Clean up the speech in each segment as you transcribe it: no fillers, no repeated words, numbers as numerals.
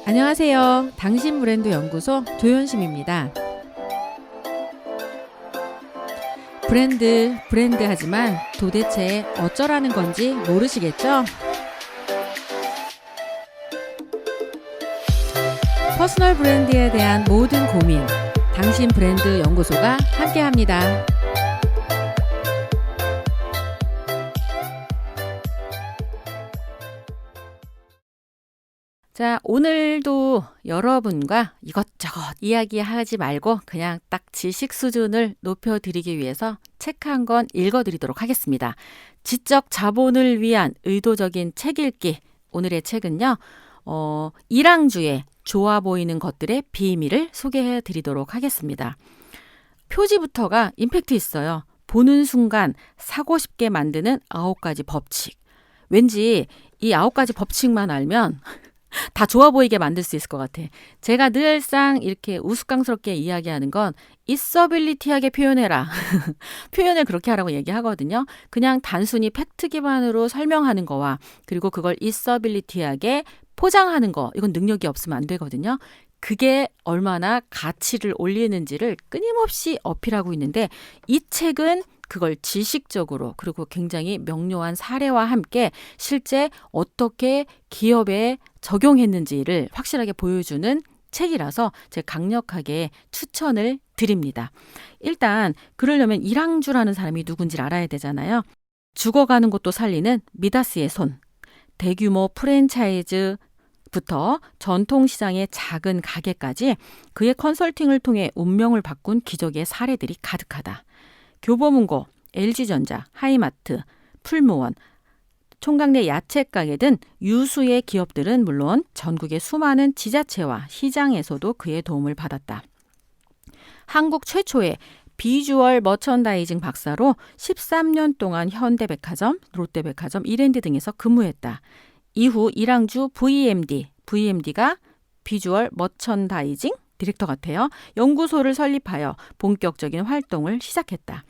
안녕하세요. 당신 브랜드 연구소 조연심입니다. 브랜드 하지만 도대체 어쩌라는 건지 모르시겠죠? 퍼스널 브랜드에 대한 모든 고민, 당신 브랜드 연구소가 함께합니다. 자, 오늘도 여러분과 이것저것 이야기하지 말고 그냥 딱 지식 수준을 높여드리기 위해서 책 한 권 읽어드리도록 하겠습니다. 지적 자본을 위한 의도적인 책 읽기. 오늘의 책은요. 이랑주의 좋아 보이는 것들의 비밀을 소개해드리도록 하겠습니다. 표지부터가 임팩트 있어요. 보는 순간 사고 싶게 만드는 9가지 법칙. 왠지 이 9가지 법칙만 알면 다 좋아 보이게 만들 수 있을 것 같아. 제가 늘상 이렇게 우스꽝스럽게 이야기하는 건 있어빌리티하게 표현해라. 표현을 그렇게 하라고 얘기하거든요. 그냥 단순히 팩트 기반으로 설명하는 거와 그리고 그걸 있어빌리티하게 포장하는 거, 이건 능력이 없으면 안 되거든요. 그게 얼마나 가치를 올리는지를 끊임없이 어필하고 있는데 이 책은 그걸 지식적으로 그리고 굉장히 명료한 사례와 함께 실제 어떻게 기업에 적용했는지를 확실하게 보여주는 책이라서 제가 강력하게 추천을 드립니다. 일단 그러려면 이랑주라는 사람이 누군지를 알아야 되잖아요. 죽어가는 것도 살리는 미다스의 손, 대규모 프랜차이즈부터 전통시장의 작은 가게까지 그의 컨설팅을 통해 운명을 바꾼 기적의 사례들이 가득하다. 교보문고, LG전자, 하이마트, 풀무원, 총각내 야채가게 등 유수의 기업들은 물론 전국의 수많은 지자체와 시장에서도 그의 도움을 받았다. 한국 최초의 비주얼 머천다이징 박사로 13년 동안 현대백화점, 롯데백화점, 이랜드 등에서 근무했다. 이후 이랑주 VMD가 비주얼 머천다이징 디렉터 같아요. 연구소를 설립하여 본격적인 활동을 시작했다.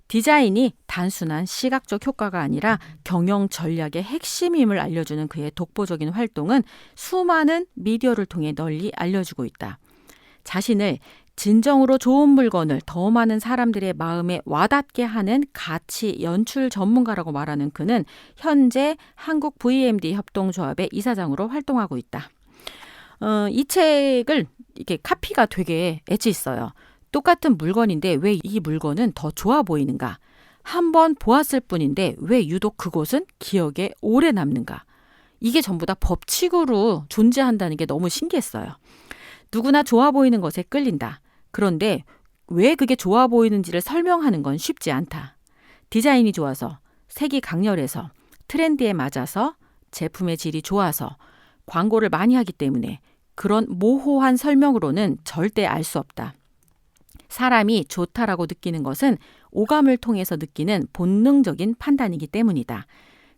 디자인이 단순한 시각적 효과가 아니라 경영 전략의 핵심임을 알려주는 그의 독보적인 활동은 수많은 미디어를 통해 널리 알려지고 있다. 자신을 진정으로 좋은 물건을 더 많은 사람들의 마음에 와닿게 하는 가치 연출 전문가라고 말하는 그는 현재 한국 VMD 협동조합의 이사장으로 활동하고 있다. 이 책을 이게 카피가 되게 엣지 있어요. 똑같은 물건인데 왜 이 물건은 더 좋아 보이는가? 한번 보았을 뿐인데 왜 유독 그곳은 기억에 오래 남는가? 이게 전부 다 법칙으로 존재한다는 게 너무 신기했어요. 누구나 좋아 보이는 것에 끌린다. 그런데 왜 그게 좋아 보이는지를 설명하는 건 쉽지 않다. 디자인이 좋아서, 색이 강렬해서, 트렌드에 맞아서, 제품의 질이 좋아서, 광고를 많이 하기 때문에 그런 모호한 설명으로는 절대 알 수 없다. 사람이 좋다라고 느끼는 것은 오감을 통해서 느끼는 본능적인 판단이기 때문이다.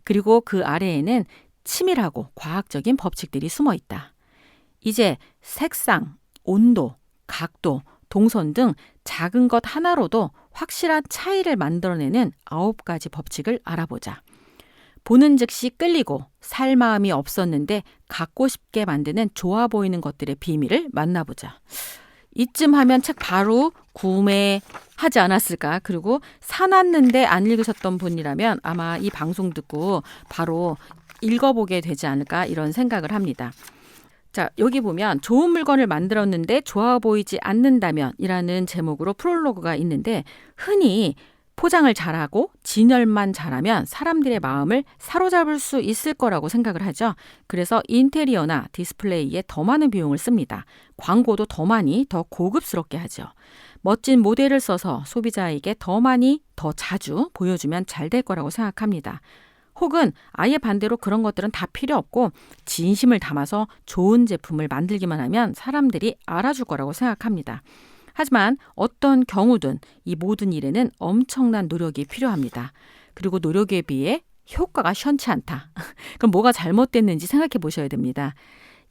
그리고 그 아래에는 치밀하고 과학적인 법칙들이 숨어 있다. 이제 색상, 온도, 각도, 동선 등 작은 것 하나로도 확실한 차이를 만들어내는 9가지 법칙을 알아보자. 보는 즉시 끌리고 살 마음이 없었는데 갖고 싶게 만드는 좋아 보이는 것들의 비밀을 만나보자. 이쯤 하면 책 바로 구매하지 않았을까? 그리고 사놨는데 안 읽으셨던 분이라면 아마 이 방송 듣고 바로 읽어보게 되지 않을까 이런 생각을 합니다. 자, 여기 보면 좋은 물건을 만들었는데 좋아 보이지 않는다면 이라는 제목으로 프롤로그가 있는데 흔히 포장을 잘하고 진열만 잘하면 사람들의 마음을 사로잡을 수 있을 거라고 생각을 하죠. 그래서 인테리어나 디스플레이에 더 많은 비용을 씁니다. 광고도 더 많이, 더 고급스럽게 하죠. 멋진 모델을 써서 소비자에게 더 많이, 더 자주 보여주면 잘 될 거라고 생각합니다. 혹은 아예 반대로 그런 것들은 다 필요 없고 진심을 담아서 좋은 제품을 만들기만 하면 사람들이 알아줄 거라고 생각합니다. 하지만 어떤 경우든 이 모든 일에는 엄청난 노력이 필요합니다. 그리고 노력에 비해 효과가 시원치 않다. 그럼 뭐가 잘못됐는지 생각해 보셔야 됩니다.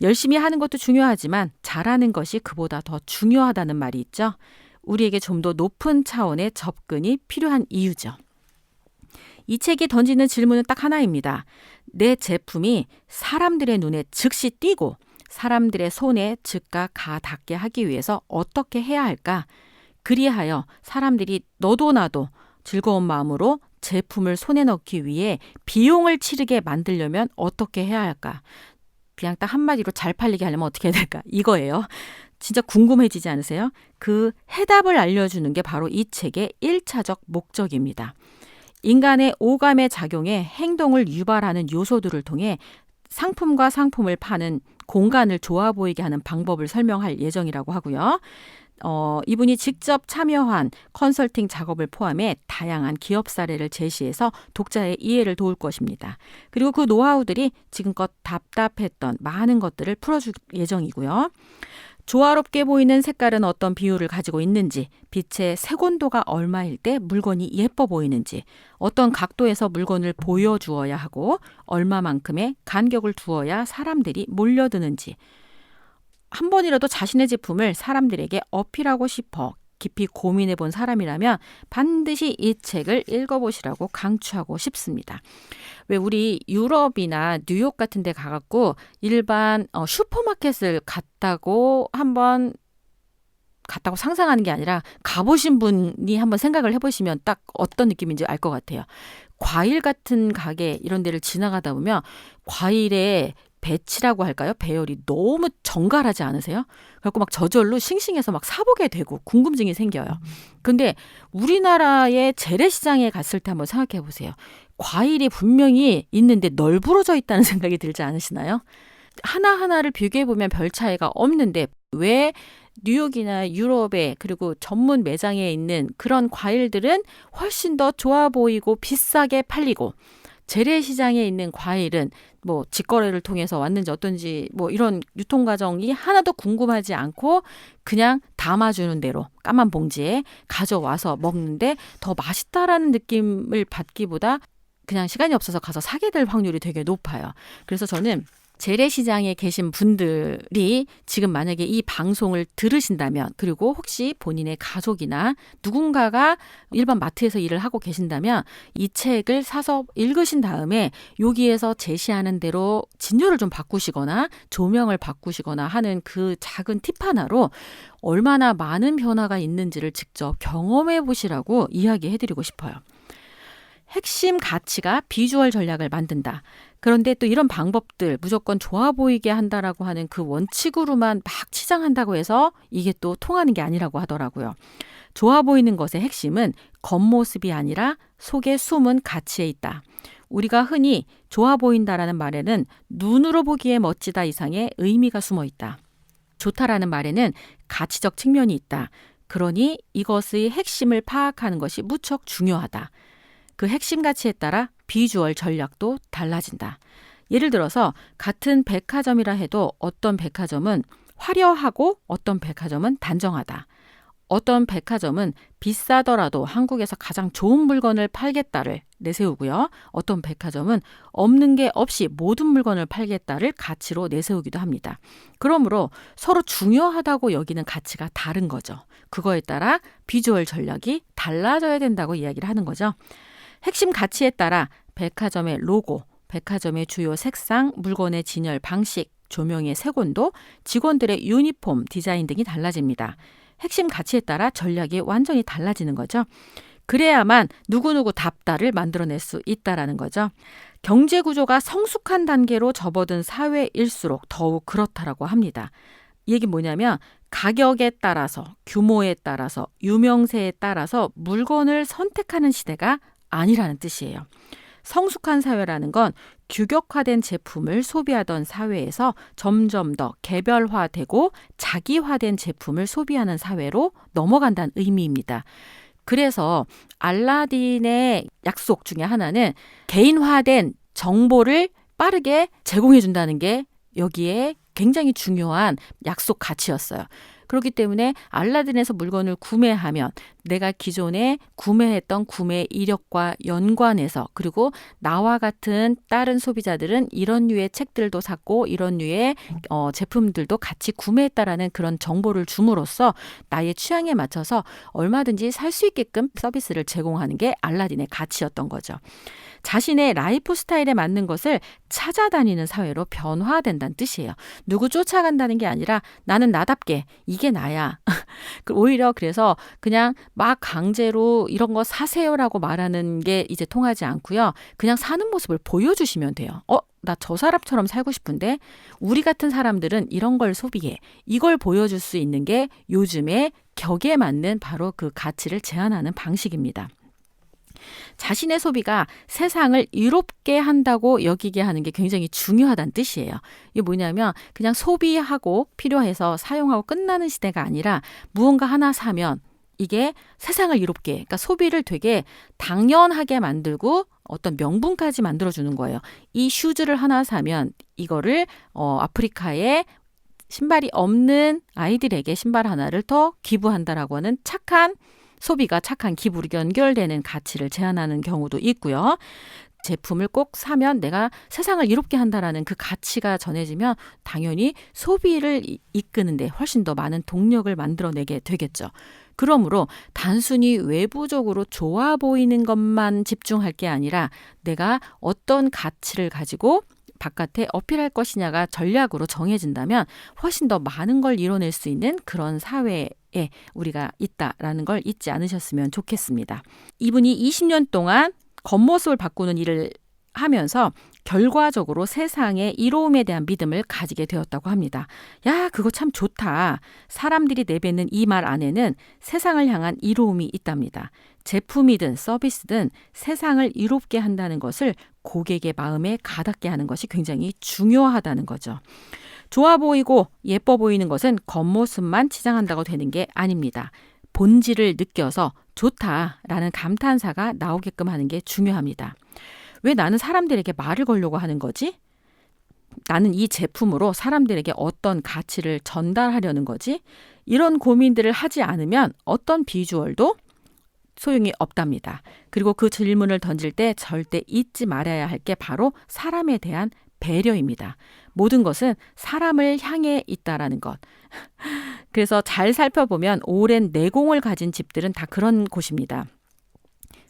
열심히 하는 것도 중요하지만 잘하는 것이 그보다 더 중요하다는 말이 있죠. 우리에게 좀 더 높은 차원의 접근이 필요한 이유죠. 이 책이 던지는 질문은 딱 하나입니다. 내 제품이 사람들의 눈에 즉시 띄고 사람들의 손에 즉각 가 닿게 하기 위해서 어떻게 해야 할까? 그리하여 사람들이 너도 나도 즐거운 마음으로 제품을 손에 넣기 위해 비용을 치르게 만들려면 어떻게 해야 할까? 그냥 딱 한마디로 잘 팔리게 하려면 어떻게 해야 될까? 이거예요. 진짜 궁금해지지 않으세요? 그 해답을 알려주는 게 바로 이 책의 1차적 목적입니다. 인간의 오감의 작용에 행동을 유발하는 요소들을 통해 상품과 상품을 파는 공간을 좋아 보이게 하는 방법을 설명할 예정이라고 하고요. 이분이 직접 참여한 컨설팅 작업을 포함해 다양한 기업 사례를 제시해서 독자의 이해를 도울 것입니다. 그리고 그 노하우들이 지금껏 답답했던 많은 것들을 풀어줄 예정이고요. 조화롭게 보이는 색깔은 어떤 비율을 가지고 있는지, 빛의 색온도가 얼마일 때 물건이 예뻐 보이는지, 어떤 각도에서 물건을 보여주어야 하고 얼마만큼의 간격을 두어야 사람들이 몰려드는지, 한 번이라도 자신의 제품을 사람들에게 어필하고 싶어 깊이 고민해 본 사람이라면 반드시 이 책을 읽어보시라고 강추하고 싶습니다. 왜 우리 유럽이나 뉴욕 같은 데 가갖고 일반 슈퍼마켓을 갔다고 상상하는 게 아니라 가보신 분이 한번 생각을 해보시면 딱 어떤 느낌인지 알 것 같아요. 과일 같은 가게 이런 데를 지나가다 보면 과일에 배치라고 할까요? 배열이 너무 정갈하지 않으세요? 그래갖고 막 저절로 싱싱해서 막 사보게 되고 궁금증이 생겨요. 근데 우리나라의 재래시장에 갔을 때 한번 생각해 보세요. 과일이 분명히 있는데 널브러져 있다는 생각이 들지 않으시나요? 하나하나를 비교해보면 별 차이가 없는데 왜 뉴욕이나 유럽에 그리고 전문 매장에 있는 그런 과일들은 훨씬 더 좋아 보이고 비싸게 팔리고 재래시장에 있는 과일은 뭐 직거래를 통해서 왔는지 어떤지 뭐 이런 유통 과정이 하나도 궁금하지 않고 그냥 담아주는 대로 까만 봉지에 가져와서 먹는데 더 맛있다라는 느낌을 받기보다 그냥 시간이 없어서 가서 사게 될 확률이 되게 높아요. 그래서 저는 재래시장에 계신 분들이 지금 만약에 이 방송을 들으신다면 그리고 혹시 본인의 가족이나 누군가가 일반 마트에서 일을 하고 계신다면 이 책을 사서 읽으신 다음에 여기에서 제시하는 대로 진열을 좀 바꾸시거나 조명을 바꾸시거나 하는 그 작은 팁 하나로 얼마나 많은 변화가 있는지를 직접 경험해 보시라고 이야기해드리고 싶어요. 핵심 가치가 비주얼 전략을 만든다. 그런데 또 이런 방법들 무조건 좋아 보이게 한다라고 하는 그 원칙으로만 막 치장한다고 해서 이게 또 통하는 게 아니라고 하더라고요. 좋아 보이는 것의 핵심은 겉모습이 아니라 속에 숨은 가치에 있다. 우리가 흔히 좋아 보인다라는 말에는 눈으로 보기에 멋지다 이상의 의미가 숨어 있다. 좋다라는 말에는 가치적 측면이 있다. 그러니 이것의 핵심을 파악하는 것이 무척 중요하다. 그 핵심 가치에 따라 비주얼 전략도 달라진다. 예를 들어서 같은 백화점이라 해도 어떤 백화점은 화려하고 어떤 백화점은 단정하다. 어떤 백화점은 비싸더라도 한국에서 가장 좋은 물건을 팔겠다를 내세우고요. 어떤 백화점은 없는 게 없이 모든 물건을 팔겠다를 가치로 내세우기도 합니다. 그러므로 서로 중요하다고 여기는 가치가 다른 거죠. 그거에 따라 비주얼 전략이 달라져야 된다고 이야기를 하는 거죠. 핵심 가치에 따라 백화점의 로고, 백화점의 주요 색상, 물건의 진열 방식, 조명의 색온도, 직원들의 유니폼, 디자인 등이 달라집니다. 핵심 가치에 따라 전략이 완전히 달라지는 거죠. 그래야만 누구누구답다를 만들어낼 수 있다라는 거죠. 경제 구조가 성숙한 단계로 접어든 사회일수록 더욱 그렇다라고 합니다. 이 얘기는 뭐냐면 가격에 따라서, 규모에 따라서, 유명세에 따라서 물건을 선택하는 시대가 아니라는 뜻이에요. 성숙한 사회라는 건 규격화된 제품을 소비하던 사회에서 점점 더 개별화되고 자기화된 제품을 소비하는 사회로 넘어간다는 의미입니다. 그래서 알라딘의 약속 중에 하나는 개인화된 정보를 빠르게 제공해준다는 게 여기에 굉장히 중요한 약속 가치였어요. 그렇기 때문에 알라딘에서 물건을 구매하면 내가 기존에 구매했던 구매 이력과 연관해서 그리고 나와 같은 다른 소비자들은 이런 류의 책들도 샀고 이런 류의 제품들도 같이 구매했다라는 그런 정보를 줌으로써 나의 취향에 맞춰서 얼마든지 살 수 있게끔 서비스를 제공하는 게 알라딘의 가치였던 거죠. 자신의 라이프 스타일에 맞는 것을 찾아다니는 사회로 변화된다는 뜻이에요. 누구 쫓아간다는 게 아니라 나는 나답게 이게 나야. 오히려 그래서 그냥 막 강제로 이런 거 사세요라고 말하는 게 이제 통하지 않고요. 그냥 사는 모습을 보여주시면 돼요. 나 저 사람처럼 살고 싶은데 우리 같은 사람들은 이런 걸 소비해. 이걸 보여줄 수 있는 게 요즘에 격에 맞는 바로 그 가치를 제한하는 방식입니다. 자신의 소비가 세상을 이롭게 한다고 여기게 하는 게 굉장히 중요하다는 뜻이에요. 이게 뭐냐면 그냥 소비하고 필요해서 사용하고 끝나는 시대가 아니라 무언가 하나 사면 이게 세상을 이롭게, 그러니까 소비를 되게 당연하게 만들고 어떤 명분까지 만들어주는 거예요. 이 슈즈를 하나 사면 이거를 아프리카에 신발이 없는 아이들에게 신발 하나를 더 기부한다라고 하는 착한 소비가 착한 기부로 연결되는 가치를 제한하는 경우도 있고요. 제품을 꼭 사면 내가 세상을 이롭게 한다라는 그 가치가 전해지면 당연히 소비를 이끄는데 훨씬 더 많은 동력을 만들어내게 되겠죠. 그러므로 단순히 외부적으로 좋아 보이는 것만 집중할 게 아니라 내가 어떤 가치를 가지고 바깥에 어필할 것이냐가 전략으로 정해진다면 훨씬 더 많은 걸 이뤄낼 수 있는 그런 사회에 우리가 있다라는 걸 잊지 않으셨으면 좋겠습니다. 이분이 20년 동안 겉모습을 바꾸는 일을 하면서 결과적으로 세상의 이로움에 대한 믿음을 가지게 되었다고 합니다. 야, 그거 참 좋다. 사람들이 내뱉는 이 말 안에는 세상을 향한 이로움이 있답니다. 제품이든 서비스든 세상을 이롭게 한다는 것을 고객의 마음에 가닿게 하는 것이 굉장히 중요하다는 거죠. 좋아 보이고 예뻐 보이는 것은 겉모습만 치장한다고 되는 게 아닙니다. 본질을 느껴서 좋다라는 감탄사가 나오게끔 하는 게 중요합니다. 왜 나는 사람들에게 말을 걸려고 하는 거지? 나는 이 제품으로 사람들에게 어떤 가치를 전달하려는 거지? 이런 고민들을 하지 않으면 어떤 비주얼도 소용이 없답니다. 그리고 그 질문을 던질 때 절대 잊지 말아야 할 게 바로 사람에 대한 배려입니다. 모든 것은 사람을 향해 있다라는 것. 그래서 잘 살펴보면 오랜 내공을 가진 집들은 다 그런 곳입니다.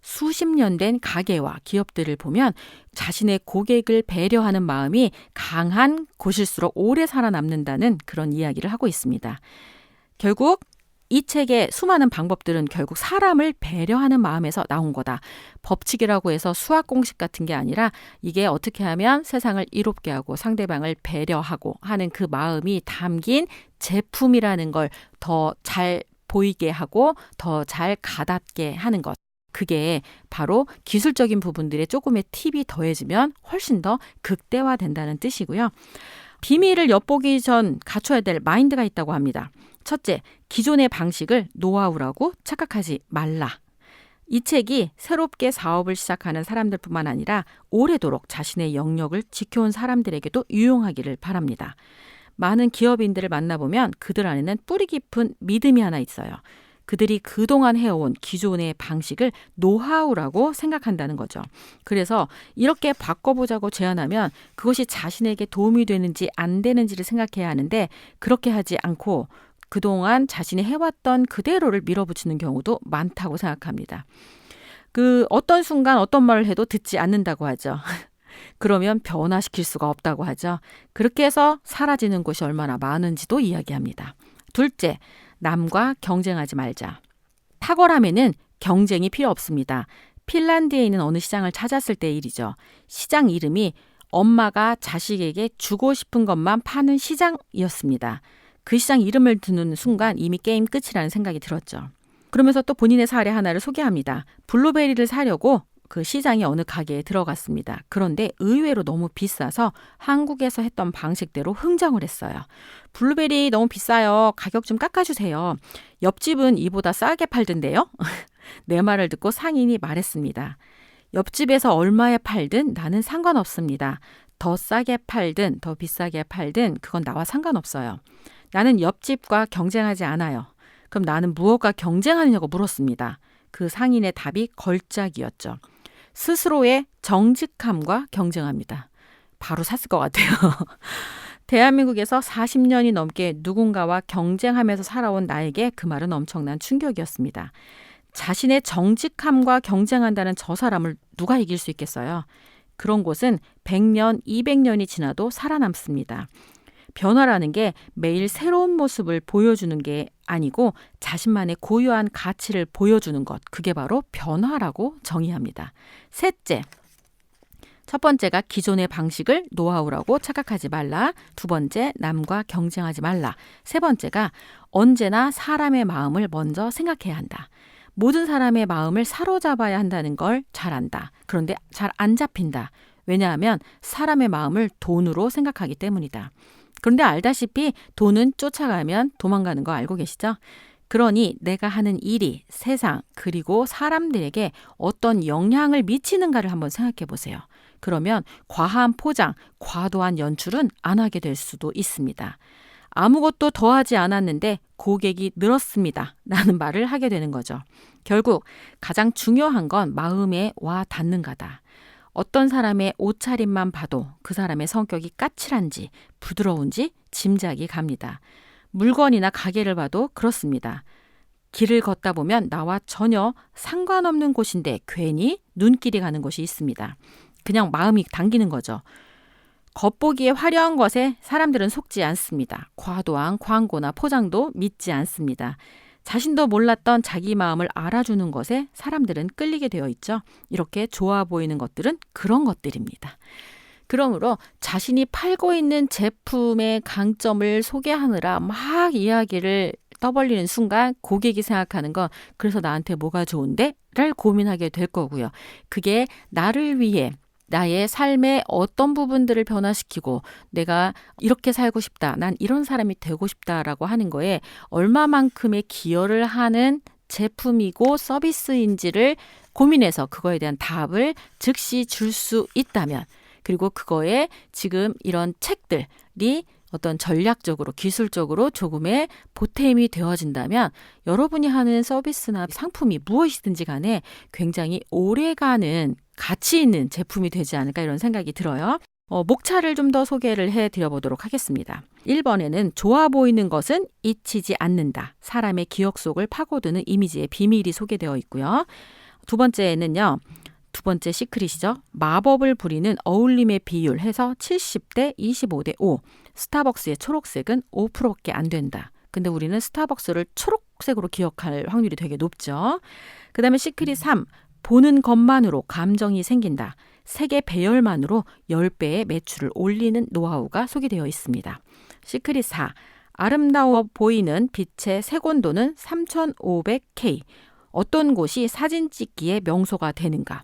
수십 년 된 가게와 기업들을 보면 자신의 고객을 배려하는 마음이 강한 곳일수록 오래 살아남는다는 그런 이야기를 하고 있습니다. 결국 이 책의 수많은 방법들은 결국 사람을 배려하는 마음에서 나온 거다. 법칙이라고 해서 수학 공식 같은 게 아니라 이게 어떻게 하면 세상을 이롭게 하고 상대방을 배려하고 하는 그 마음이 담긴 제품이라는 걸 더 잘 보이게 하고 더 잘 가닿게 하는 것. 그게 바로 기술적인 부분들에 조금의 팁이 더해지면 훨씬 더 극대화된다는 뜻이고요. 비밀을 엿보기 전 갖춰야 될 마인드가 있다고 합니다. 첫째, 기존의 방식을 노하우라고 착각하지 말라. 이 책이 새롭게 사업을 시작하는 사람들뿐만 아니라 오래도록 자신의 영역을 지켜온 사람들에게도 유용하기를 바랍니다. 많은 기업인들을 만나보면 그들 안에는 뿌리 깊은 믿음이 하나 있어요. 그들이 그동안 해온 기존의 방식을 노하우라고 생각한다는 거죠. 그래서 이렇게 바꿔보자고 제안하면 그것이 자신에게 도움이 되는지 안 되는지를 생각해야 하는데 그렇게 하지 않고 그동안 자신이 해왔던 그대로를 밀어붙이는 경우도 많다고 생각합니다. 어떤 순간 어떤 말을 해도 듣지 않는다고 하죠. 그러면 변화시킬 수가 없다고 하죠. 그렇게 해서 사라지는 곳이 얼마나 많은지도 이야기합니다. 둘째, 남과 경쟁하지 말자. 탁월함에는 경쟁이 필요 없습니다. 핀란드에 있는 어느 시장을 찾았을 때 일이죠. 시장 이름이 엄마가 자식에게 주고 싶은 것만 파는 시장이었습니다. 그 시장 이름을 듣는 순간 이미 게임 끝이라는 생각이 들었죠. 그러면서 또 본인의 사례 하나를 소개합니다. 블루베리를 사려고 그 시장의 어느 가게에 들어갔습니다. 그런데 의외로 너무 비싸서 한국에서 했던 방식대로 흥정을 했어요. 블루베리 너무 비싸요. 가격 좀 깎아주세요. 옆집은 이보다 싸게 팔던데요. 내 말을 듣고 상인이 말했습니다. 옆집에서 얼마에 팔든 나는 상관없습니다. 더 싸게 팔든 더 비싸게 팔든 그건 나와 상관없어요. 나는 옆집과 경쟁하지 않아요. 그럼 나는 무엇과 경쟁하느냐고 물었습니다. 그 상인의 답이 걸작이었죠. 스스로의 정직함과 경쟁합니다. 바로 샀을 것 같아요. 대한민국에서 40년이 넘게 누군가와 경쟁하면서 살아온 나에게 그 말은 엄청난 충격이었습니다. 자신의 정직함과 경쟁한다는 저 사람을 누가 이길 수 있겠어요? 그런 곳은 100년, 200년이 지나도 살아남습니다. 변화라는 게 매일 새로운 모습을 보여주는 게 아니고 자신만의 고유한 가치를 보여주는 것, 그게 바로 변화라고 정의합니다. 셋째, 첫 번째가 기존의 방식을 노하우라고 착각하지 말라. 두 번째, 남과 경쟁하지 말라. 세 번째가 언제나 사람의 마음을 먼저 생각해야 한다. 모든 사람의 마음을 사로잡아야 한다는 걸 잘 안다. 그런데 잘 안 잡힌다. 왜냐하면 사람의 마음을 돈으로 생각하기 때문이다. 그런데 알다시피 돈은 쫓아가면 도망가는 거 알고 계시죠? 그러니 내가 하는 일이 세상 그리고 사람들에게 어떤 영향을 미치는가를 한번 생각해 보세요. 그러면 과한 포장, 과도한 연출은 안 하게 될 수도 있습니다. 아무것도 더하지 않았는데 고객이 늘었습니다. 라는 말을 하게 되는 거죠. 결국 가장 중요한 건 마음에 와 닿는가다. 어떤 사람의 옷차림만 봐도 그 사람의 성격이 까칠한지 부드러운지 짐작이 갑니다. 물건이나 가게를 봐도 그렇습니다. 길을 걷다 보면 나와 전혀 상관없는 곳인데 괜히 눈길이 가는 곳이 있습니다. 그냥 마음이 당기는 거죠. 겉보기에 화려한 것에 사람들은 속지 않습니다. 과도한 광고나 포장도 믿지 않습니다. 자신도 몰랐던 자기 마음을 알아주는 것에 사람들은 끌리게 되어 있죠. 이렇게 좋아 보이는 것들은 그런 것들입니다. 그러므로 자신이 팔고 있는 제품의 강점을 소개하느라 막 이야기를 떠벌리는 순간 고객이 생각하는 건 그래서 나한테 뭐가 좋은데? 를 고민하게 될 거고요. 그게 나를 위해 나의 삶의 어떤 부분들을 변화시키고 내가 이렇게 살고 싶다. 난 이런 사람이 되고 싶다라고 하는 거에 얼마만큼의 기여를 하는 제품이고 서비스인지를 고민해서 그거에 대한 답을 즉시 줄 수 있다면 그리고 그거에 지금 이런 책들이 어떤 전략적으로 기술적으로 조금의 보탬이 되어진다면 여러분이 하는 서비스나 상품이 무엇이든지 간에 굉장히 오래가는 가치 있는 제품이 되지 않을까 이런 생각이 들어요. 목차를 좀 더 소개를 해드려보도록 하겠습니다. 1번에는 좋아 보이는 것은 잊히지 않는다. 사람의 기억 속을 파고드는 이미지의 비밀이 소개되어 있고요. 두 번째에는요. 두 번째 시크릿이죠. 마법을 부리는 어울림의 비율 해서 70대 25대 5. 스타벅스의 초록색은 5%밖에 안 된다. 근데 우리는 스타벅스를 초록색으로 기억할 확률이 되게 높죠. 그 다음에 시크릿 3. 보는 것만으로 감정이 생긴다. 색의 배열만으로 10배의 매출을 올리는 노하우가 소개되어 있습니다. 시크릿 4. 아름다워 보이는 빛의 색온도는 3500K. 어떤 곳이 사진 찍기의 명소가 되는가?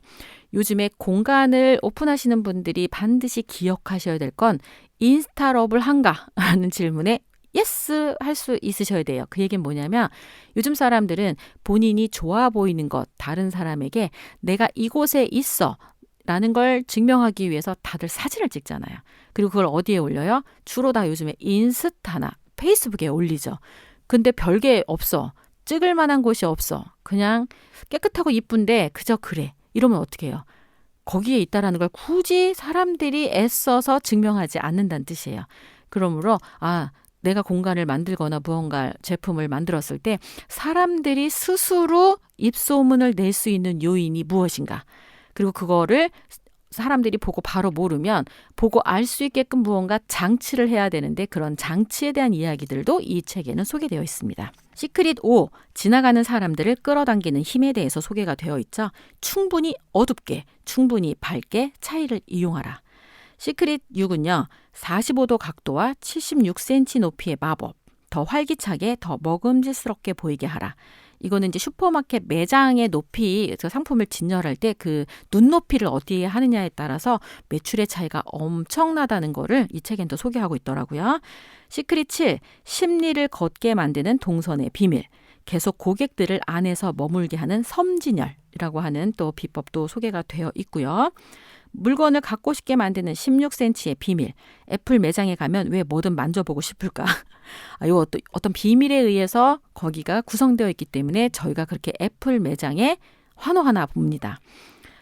요즘에 공간을 오픈하시는 분들이 반드시 기억하셔야 될 건 인스타러블 한가? 라는 질문에 예스 할 수 있으셔야 돼요. 그 얘기는 뭐냐면 요즘 사람들은 본인이 좋아 보이는 것, 다른 사람에게 내가 이곳에 있어 라는 걸 증명하기 위해서 다들 사진을 찍잖아요. 그리고 그걸 어디에 올려요? 주로 다 요즘에 인스타나 페이스북에 올리죠. 근데 별게 없어. 찍을 만한 곳이 없어. 그냥 깨끗하고 이쁜데 그저 그래. 이러면 어떻게 해요? 거기에 있다라는 걸 굳이 사람들이 애써서 증명하지 않는다는 뜻이에요. 그러므로 내가 공간을 만들거나 무언가 제품을 만들었을 때 사람들이 스스로 입소문을 낼 수 있는 요인이 무엇인가. 그리고 그거를 사람들이 보고 바로 모르면 보고 알 수 있게끔 무언가 장치를 해야 되는데 그런 장치에 대한 이야기들도 이 책에는 소개되어 있습니다. 시크릿 5. 지나가는 사람들을 끌어당기는 힘에 대해서 소개가 되어 있죠. 충분히 어둡게, 충분히 밝게 차이를 이용하라. 시크릿 6은요. 45도 각도와 76cm 높이의 마법. 더 활기차게, 더 먹음직스럽게 보이게 하라. 이거는 이제 슈퍼마켓 매장의 높이, 상품을 진열할 때 그 눈높이를 어디에 하느냐에 따라서 매출의 차이가 엄청나다는 거를 이 책엔 또 소개하고 있더라고요. 시크릿 7. 심리를 걷게 만드는 동선의 비밀. 계속 고객들을 안에서 머물게 하는 섬진열이라고 하는 또 비법도 소개가 되어 있고요. 물건을 갖고 싶게 만드는 16cm의 비밀. 애플 매장에 가면 왜 뭐든 만져보고 싶을까? 이거 어떤 비밀에 의해서 거기가 구성되어 있기 때문에 저희가 그렇게 애플 매장에 환호하나 봅니다.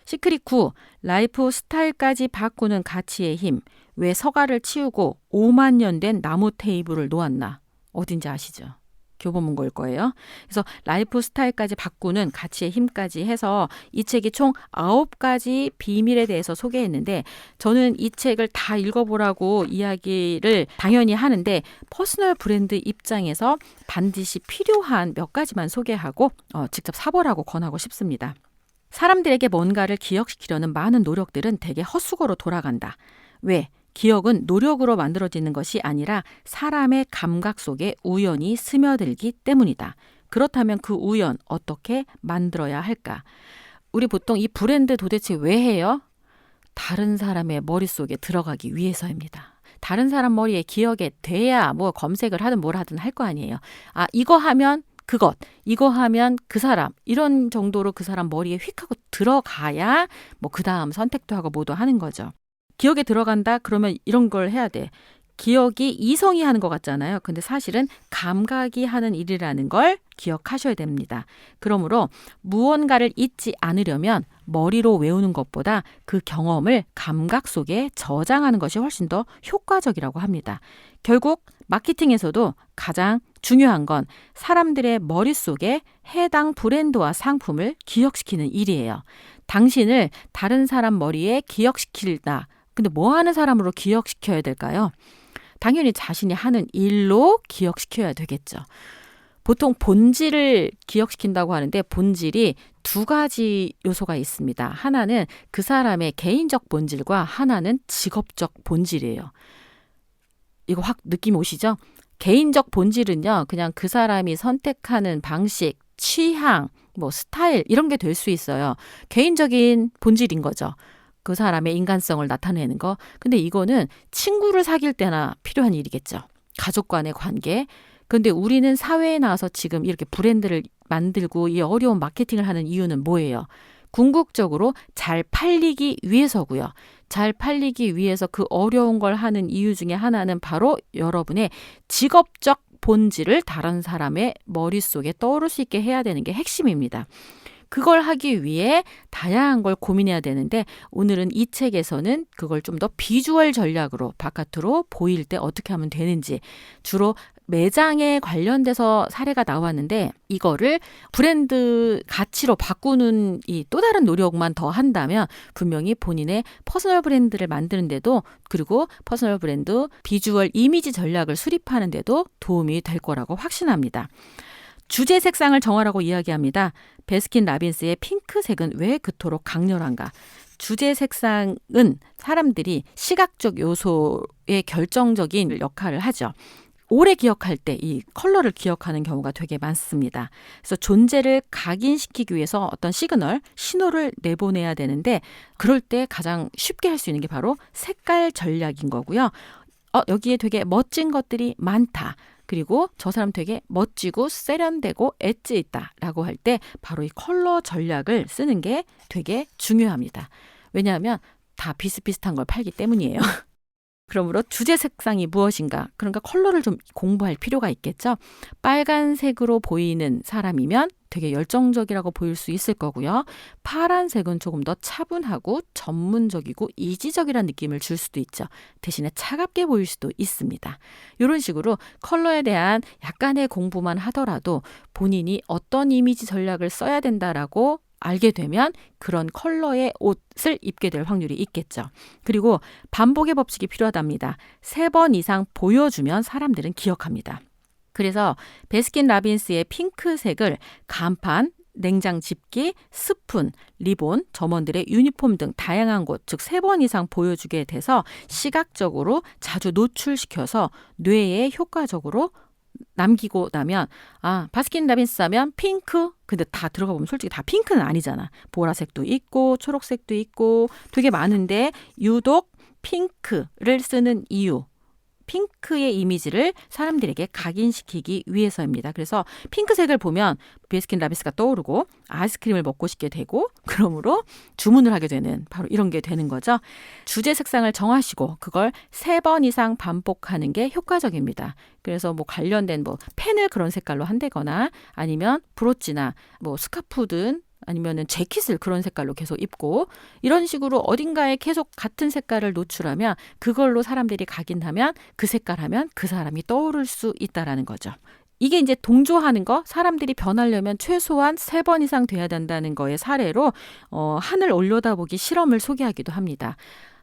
시크릿 9. 라이프 스타일까지 바꾸는 가치의 힘. 왜 서가를 치우고 5만 년 된 나무 테이블을 놓았나? 어딘지 아시죠? 교보문고일 거예요. 그래서 라이프 스타일까지 바꾸는 가치의 힘까지 해서 이 책이 총 9가지 비밀에 대해서 소개했는데 저는 이 책을 다 읽어보라고 이야기를 당연히 하는데 퍼스널 브랜드 입장에서 반드시 필요한 몇 가지만 소개하고 직접 사보라고 권하고 싶습니다. 사람들에게 뭔가를 기억시키려는 많은 노력들은 대개 헛수고로 돌아간다. 왜? 기억은 노력으로 만들어지는 것이 아니라 사람의 감각 속에 우연히 스며들기 때문이다. 그렇다면 그 우연 어떻게 만들어야 할까? 우리 보통 이 브랜드 도대체 왜 해요? 다른 사람의 머릿속에 들어가기 위해서입니다. 다른 사람 머리에 기억에 돼야 뭐 검색을 하든 뭘 하든 할 거 아니에요. 이거 하면 그것, 이거 하면 그 사람, 이런 정도로 그 사람 머리에 휙 하고 들어가야 뭐 그 다음 선택도 하고 뭐도 하는 거죠. 기억에 들어간다? 그러면 이런 걸 해야 돼. 기억이 이성이 하는 것 같잖아요. 근데 사실은 감각이 하는 일이라는 걸 기억하셔야 됩니다. 그러므로 무언가를 잊지 않으려면 머리로 외우는 것보다 그 경험을 감각 속에 저장하는 것이 훨씬 더 효과적이라고 합니다. 결국 마케팅에서도 가장 중요한 건 사람들의 머릿속에 해당 브랜드와 상품을 기억시키는 일이에요. 당신을 다른 사람 머리에 기억시키다. 근데 뭐 하는 사람으로 기억시켜야 될까요? 당연히 자신이 하는 일로 기억시켜야 되겠죠. 보통 본질을 기억시킨다고 하는데 본질이 2가지 요소가 있습니다. 하나는 그 사람의 개인적 본질과 하나는 직업적 본질이에요. 이거 확 느낌 오시죠? 개인적 본질은요, 그냥 그 사람이 선택하는 방식, 취향, 뭐 스타일 이런 게 될 수 있어요. 개인적인 본질인 거죠. 그 사람의 인간성을 나타내는 거. 근데 이거는 친구를 사귈 때나 필요한 일이겠죠. 가족 간의 관계. 근데 우리는 사회에 나와서 지금 이렇게 브랜드를 만들고 이 어려운 마케팅을 하는 이유는 뭐예요? 궁극적으로 잘 팔리기 위해서고요. 잘 팔리기 위해서 그 어려운 걸 하는 이유 중에 하나는 바로 여러분의 직업적 본질을 다른 사람의 머릿속에 떠오를 수 있게 해야 되는 게 핵심입니다. 그걸 하기 위해 다양한 걸 고민해야 되는데 오늘은 이 책에서는 그걸 좀 더 비주얼 전략으로 바깥으로 보일 때 어떻게 하면 되는지 주로 매장에 관련돼서 사례가 나왔는데 이거를 브랜드 가치로 바꾸는 이 또 다른 노력만 더 한다면 분명히 본인의 퍼스널 브랜드를 만드는데도 그리고 퍼스널 브랜드 비주얼 이미지 전략을 수립하는 데도 도움이 될 거라고 확신합니다. 주제 색상을 정하라고 이야기합니다. 베스킨 라빈스의 핑크색은 왜 그토록 강렬한가? 주제 색상은 사람들이 시각적 요소의 결정적인 역할을 하죠. 오래 기억할 때 이 컬러를 기억하는 경우가 되게 많습니다. 그래서 존재를 각인시키기 위해서 어떤 시그널, 신호를 내보내야 되는데 그럴 때 가장 쉽게 할 수 있는 게 바로 색깔 전략인 거고요. 여기에 되게 멋진 것들이 많다. 그리고 저 사람 되게 멋지고 세련되고 엣지 있다라고 할 때 바로 이 컬러 전략을 쓰는 게 되게 중요합니다. 왜냐하면 다 비슷비슷한 걸 팔기 때문이에요. 그러므로 주제 색상이 무엇인가? 그러니까 컬러를 좀 공부할 필요가 있겠죠. 빨간색으로 보이는 사람이면 되게 열정적이라고 보일 수 있을 거고요. 파란색은 조금 더 차분하고 전문적이고 이지적이라는 느낌을 줄 수도 있죠. 대신에 차갑게 보일 수도 있습니다. 이런 식으로 컬러에 대한 약간의 공부만 하더라도 본인이 어떤 이미지 전략을 써야 된다라고 알게 되면 그런 컬러의 옷을 입게 될 확률이 있겠죠. 그리고 반복의 법칙이 필요하답니다. 3번 이상 보여주면 사람들은 기억합니다. 그래서 베스킨 라빈스의 핑크색을 간판, 냉장 집기, 스푼, 리본, 점원들의 유니폼 등 다양한 곳, 즉 3번 이상 보여주게 돼서 시각적으로 자주 노출시켜서 뇌에 효과적으로 남기고 나면 바스킨 라빈스 하면 핑크. 근데 다 들어가 보면 솔직히 다 핑크는 아니잖아. 보라색도 있고 초록색도 있고 되게 많은데 유독 핑크를 쓰는 이유 핑크의 이미지를 사람들에게 각인시키기 위해서입니다. 그래서 핑크색을 보면 베스킨라빈스가 떠오르고 아이스크림을 먹고 싶게 되고 그러므로 주문을 하게 되는 바로 이런 게 되는 거죠. 주제 색상을 정하시고 그걸 3번 이상 반복하는 게 효과적입니다. 그래서 뭐 관련된 뭐 펜을 그런 색깔로 한다거나 아니면 브로치나 뭐 스카프든 아니면은 재킷을 그런 색깔로 계속 입고 이런 식으로 어딘가에 계속 같은 색깔을 노출하면 그걸로 사람들이 각인하면 그 색깔 하면 그 사람이 떠오를 수 있다라는 거죠. 이게 이제 동조하는 거, 사람들이 변하려면 최소한 3번 이상 돼야 된다는 거의 사례로 하늘 올려다보기 실험을 소개하기도 합니다.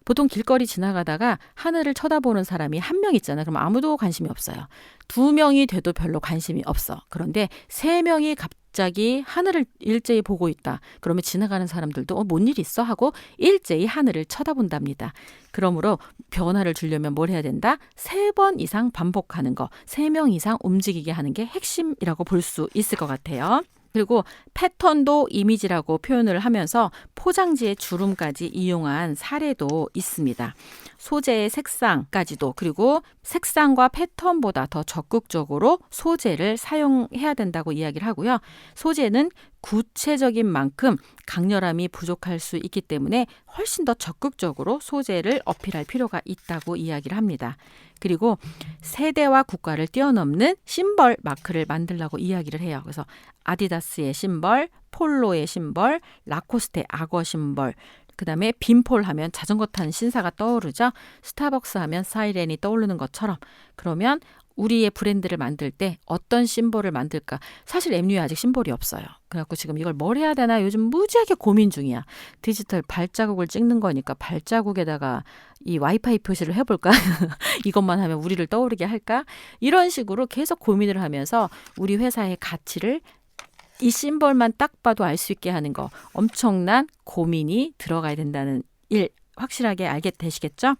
보통 길거리 지나가다가 하늘을 쳐다보는 사람이 1명 있잖아. 그럼 아무도 관심이 없어요. 2명이 돼도 별로 관심이 없어. 그런데 3명이 갑자기 하늘을 일제히 보고 있다. 그러면 지나가는 사람들도 뭔 일 있어? 하고 일제히 하늘을 쳐다본답니다. 그러므로 변화를 주려면 뭘 해야 된다? 3번 이상 반복하는 거, 3명 이상 움직이게 하는 게 핵심이라고 볼 수 있을 것 같아요. 그리고 패턴도 이미지라고 표현을 하면서 포장지의 주름까지 이용한 사례도 있습니다. 소재의 색상까지도 그리고 색상과 패턴보다 더 적극적으로 소재를 사용해야 된다고 이야기를 하고요. 소재는 구체적인 만큼 강렬함이 부족할 수 있기 때문에 훨씬 더 적극적으로 소재를 어필할 필요가 있다고 이야기를 합니다. 그리고 세대와 국가를 뛰어넘는 심벌 마크를 만들라고 이야기를 해요. 그래서 아디다스의 심벌, 폴로의 심벌, 라코스테 악어 심벌, 그 다음에 빈폴 하면 자전거 타는 신사가 떠오르죠. 스타벅스 하면 사이렌이 떠오르는 것처럼 그러면 우리의 브랜드를 만들 때 어떤 심볼을 만들까? 사실 앱뉴에 아직 심볼이 없어요. 그래갖고 지금 이걸 뭘 해야 되나 요즘 무지하게 고민 중이야. 디지털 발자국을 찍는 거니까 발자국에다가 이 와이파이 표시를 해볼까? 이것만 하면 우리를 떠오르게 할까? 이런 식으로 계속 고민을 하면서 우리 회사의 가치를 이 심볼만 딱 봐도 알 수 있게 하는 거 엄청난 고민이 들어가야 된다는 일 확실하게 알게 되시겠죠?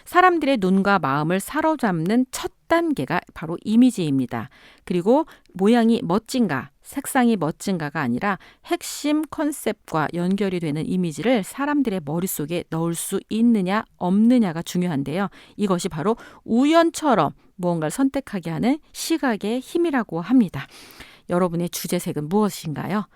사람들의 눈과 마음을 사로잡는 첫 단계가 바로 이미지입니다. 그리고 모양이 멋진가, 색상이 멋진가가 아니라 핵심 컨셉과 연결이 되는 이미지를 사람들의 머릿속에 넣을 수 있느냐 없느냐가 중요한데요. 이것이 바로 우연처럼 무언가를 선택하게 하는 시각의 힘이라고 합니다. 여러분의 주제색은 무엇인가요?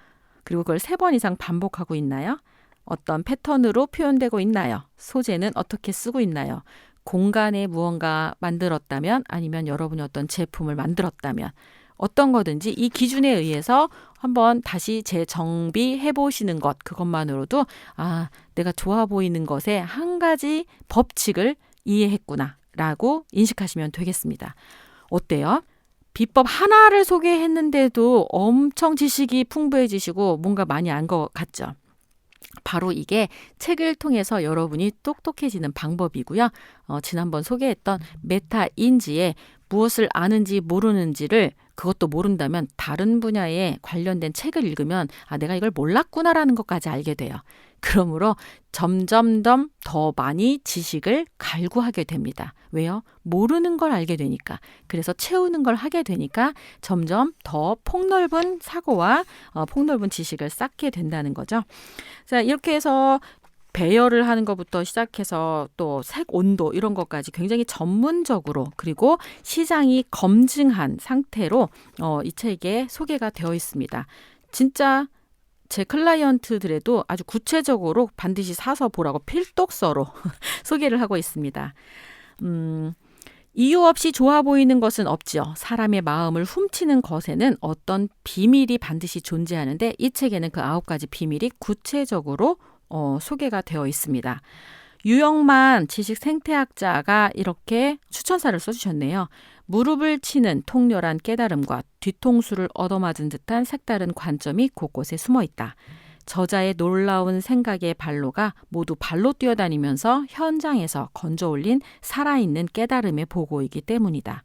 그리고 그걸 3번 이상 반복하고 있나요? 어떤 패턴으로 표현되고 있나요? 소재는 어떻게 쓰고 있나요? 공간에 무언가 만들었다면 아니면 여러분이 어떤 제품을 만들었다면 어떤 거든지 이 기준에 의해서 한번 다시 재정비해 보시는 것 그것만으로도 내가 좋아 보이는 것에 한 가지 법칙을 이해했구나 라고 인식하시면 되겠습니다. 어때요? 비법 하나를 소개했는데도 엄청 지식이 풍부해지시고 뭔가 많이 안 것 같죠? 바로 이게 책을 통해서 여러분이 똑똑해지는 방법이고요. 지난번 소개했던 메타인지에 무엇을 아는지 모르는지를 그것도 모른다면 다른 분야에 관련된 책을 읽으면 내가 이걸 몰랐구나라는 것까지 알게 돼요. 그러므로 점점 더 많이 지식을 갈구하게 됩니다. 왜요? 모르는 걸 알게 되니까. 그래서 채우는 걸 하게 되니까 점점 더 폭넓은 사고와 폭넓은 지식을 쌓게 된다는 거죠. 자, 이렇게 해서 배열을 하는 것부터 시작해서 또 색 온도 이런 것까지 굉장히 전문적으로 그리고 시장이 검증한 상태로 이 책에 소개가 되어 있습니다. 진짜 제 클라이언트들에도 아주 구체적으로 반드시 사서 보라고 필독서로 소개를 하고 있습니다. 이유 없이 좋아 보이는 것은 없지요. 사람의 마음을 훔치는 것에는 어떤 비밀이 반드시 존재하는데 이 책에는 그 9가지 비밀이 구체적으로 소개가 되어 있습니다. 유영만 지식 생태학자가 이렇게 추천사를 써주셨네요. 무릎을 치는 통렬한 깨달음과 뒤통수를 얻어맞은 듯한 색다른 관점이 곳곳에 숨어 있다. 저자의 놀라운 생각의 발로가 모두 발로 뛰어다니면서 현장에서 건져 올린 살아있는 깨달음의 보고이기 때문이다.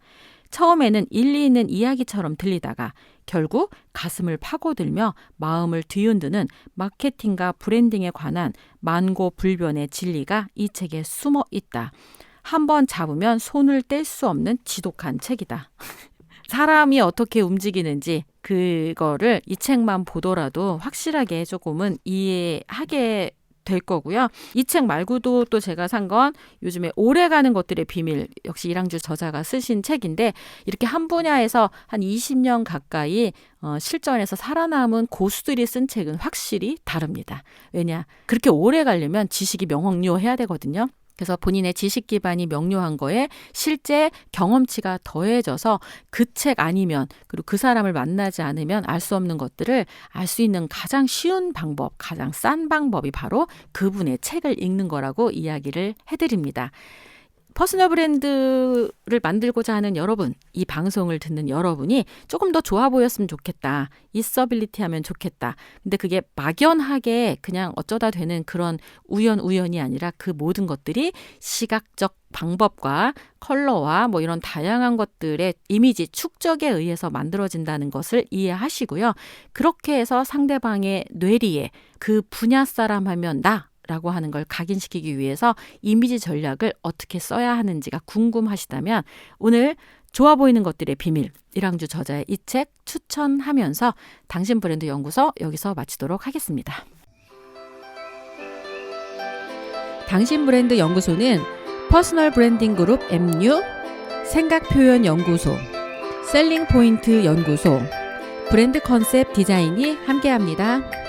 처음에는 일리 있는 이야기처럼 들리다가 결국 가슴을 파고들며 마음을 뒤흔드는 마케팅과 브랜딩에 관한 만고불변의 진리가 이 책에 숨어 있다. 한번 잡으면 손을 뗄 수 없는 지독한 책이다. 사람이 어떻게 움직이는지 그거를 이 책만 보더라도 확실하게 조금은 이해하게 될 거고요. 이 책 말고도 또 제가 산 건 요즘에 오래가는 것들의 비밀, 역시 이랑주 저자가 쓰신 책인데 이렇게 한 분야에서 한 20년 가까이 실전에서 살아남은 고수들이 쓴 책은 확실히 다릅니다. 왜냐? 그렇게 오래 가려면 지식이 명료해야 되거든요. 그래서 본인의 지식 기반이 명료한 거에 실제 경험치가 더해져서 그 책 아니면 그리고 그 사람을 만나지 않으면 알 수 없는 것들을 알 수 있는 가장 쉬운 방법, 가장 싼 방법이 바로 그분의 책을 읽는 거라고 이야기를 해드립니다. 퍼스널 브랜드를 만들고자 하는 여러분, 이 방송을 듣는 여러분이 조금 더 좋아 보였으면 좋겠다. 있어빌리티 하면 좋겠다. 근데 그게 막연하게 그냥 어쩌다 되는 그런 우연이 아니라 그 모든 것들이 시각적 방법과 컬러와 뭐 이런 다양한 것들의 이미지 축적에 의해서 만들어진다는 것을 이해하시고요. 그렇게 해서 상대방의 뇌리에 그 분야 사람 하면 나 라고 하는 걸 각인시키기 위해서 이미지 전략을 어떻게 써야 하는지가 궁금하시다면 오늘 좋아 보이는 것들의 비밀, 이랑주 저자의 이 책 추천하면서 당신 브랜드 연구소 여기서 마치도록 하겠습니다. 당신 브랜드 연구소는 퍼스널 브랜딩 그룹 MU, 생각 표현 연구소, 셀링 포인트 연구소, 브랜드 컨셉 디자인이 함께합니다.